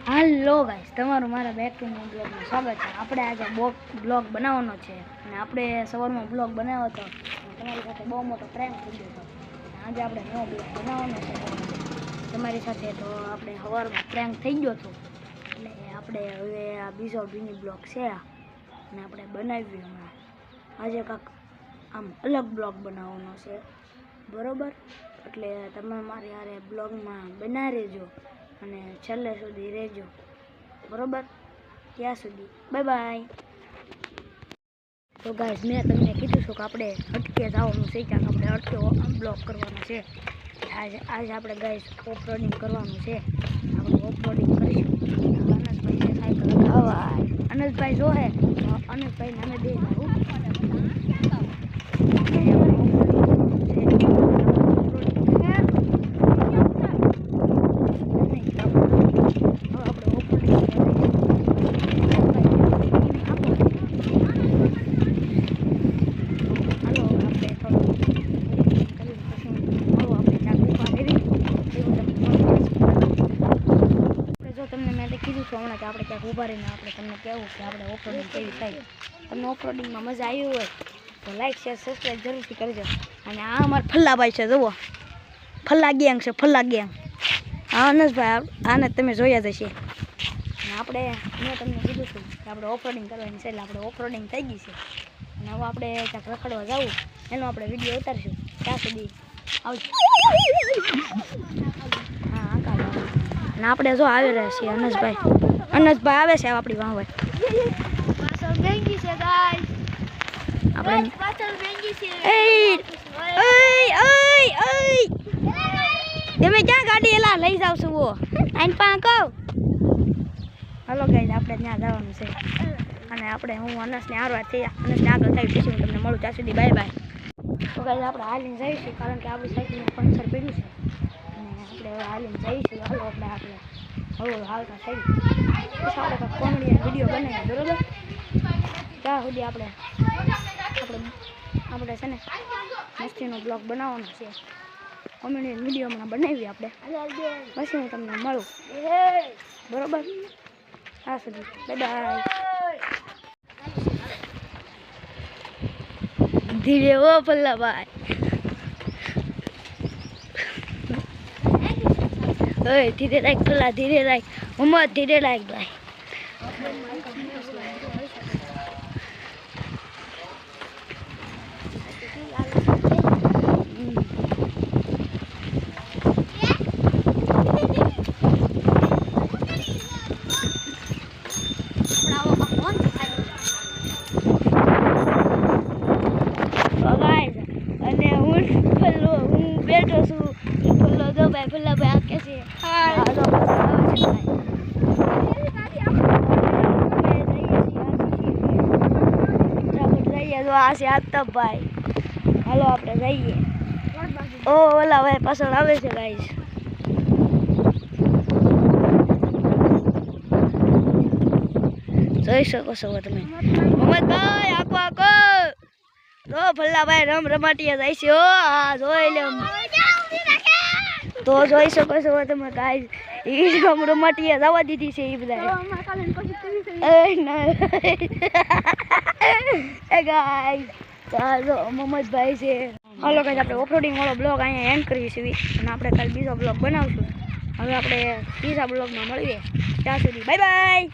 હાલો guys, તમારું મારા back to new બ્લોગમાં સ્વાગત છે. આપણે આજે બ્લોગ બનાવવાનો છે અને આપણે સવારમાં બ્લોગ બનાવ્યો હતો. તમારી સાથે બહુ મોટો પ્રેન્ક થઈ ગયો હતો. આજે આપણે નવો બ્લોગ બનાવવાનો છે તમારી સાથે. તો આપણે સવારમાં પ્રેન્ક થઈ ગયો હતો એટલે આપણે હવે આ બીજો મિની બ્લોગ છે અને આપણે બનાવીએ હમણાં. આજે કાંક આમ અલગ બ્લોગ બનાવવાનો છે, બરાબર? એટલે તમે મારી હારે બ્લોગમાં બનાવી રહેજો અને છેલ્લે સુધી રહેજો, બરોબર? ત્યાં સુધી બાય બાય. તો ગાઈસ, મેં તમને કીધું છું કે આપણે અટકે જવાનું છે, ક્યાંક આપણે અટકે બ્લોક કરવાનો છે. આજે આપણે ગાઈસ ઓફરોડિંગ કરવાનું છે. આપણે ઓફરોડિંગ કરીશું. અનસભાઈ છે સાયકલ હવા. અનસભાઈ જો હે, અનસભાઈને અમે બે હમણાં કે આપણે ક્યાંક ઊભા રહીને આપણે તમને કહેવું કે આપણે ઓફરોડિંગ કેવી થાય. તમને ઓફરોડિંગમાં મજા આવી હોય તો લાઈક શેર સબસ્ક્રાઈબ જરૂરથી કરજો. અને આ અમારા ફલ્લાભાઈ છે, જુઓ ફલ્લા ગેંગ છે, ફલ્લા ગેંગ. હા અનસભાઈ, આને તમે જોયા જ હશે. અને આપણે મેં તમને કીધું છું કે આપણે ઓફરોડિંગ કરવાની છે, એટલે આપણે ઓફરોડિંગ થઈ ગઈ છે અને હવે આપણે ક્યાંક રખડવા જવું એનો આપણે વિડીયો ઉતારીશું. ત્યાં સુધી આવજો. હા કાલ અને આપણે જો આવી રહ્યા છીએ અનસભાઈ આવે છે આપણી વાહ ભાઈ. તમે ક્યાં ગાડી એલા લઈ જાવ છો? આઈન પા કહો. હાલો ગાઈસ, આપણે ત્યાં જવાનું છે અને આપણે હું અનસને હારવા થઈ અનસને આગળ થઈ પછી હું તમને મળું. ત્યાં સુધી બાય બાય. તો ગાઈસ, આપણે હાલીને જઈશું કારણ કે આપણી સાઈકલમાં પંચર પડ્યું છે અને આપણે હાલીને જઈશું. હાલો આપણે હવે હાલતા થઈ પછી આપણે કોમેડી વિડીયો બનાવીએ, બરોબર? ત્યાં સુધી આપણે છે ને મસ્તીનો બ્લોગ બનાવવાનો છે. કોમેડી વિડીયો હમણાં બનાવીએ આપણે, પછી હું તમને મળું, બરોબર? ત્યાં સુધી બાય બાય. ધીરે ઓ પલ્લાભાઈ, ધીરે રાખ પલ્લા, ધીરે રાખ મોહમ્મદ, ધીરે રાખ ભાઈ. અને હું બેઠો છું. ફૂલો જો ભાઈ, ફૂલાભાઈ આ કે છે આ છે આતબભાઈ. હાલો આપણે જઈએ. ઓ ઓલા ભાઈ પાછળ આવે છે ગાઈસ. જોઈ શકો છો તમે. મોહમ્મદભાઈ આખો આખો જો ભલ્લાભાઈ રમાટિયા જાય છે. હા જોઈ લે તો જોઈ શકો છો તમે ગાઈસ. એ રમાટિયા જવા દીધી છે એ બધા. ગાઈસ ચાલો મોહમ્મદભાઈ છે. હાલો ગાઈસ, આપણે ઓફરોડિંગ વાળો બ્લોગ અહીંયા એન્ડ કરીએ છીએ અને આપણે કાલે બીજો બ્લોગ બનાવશું. હવે આપણે બીજા બ્લોગમાં મળીએ. ત્યાં સુધી બાય બાય.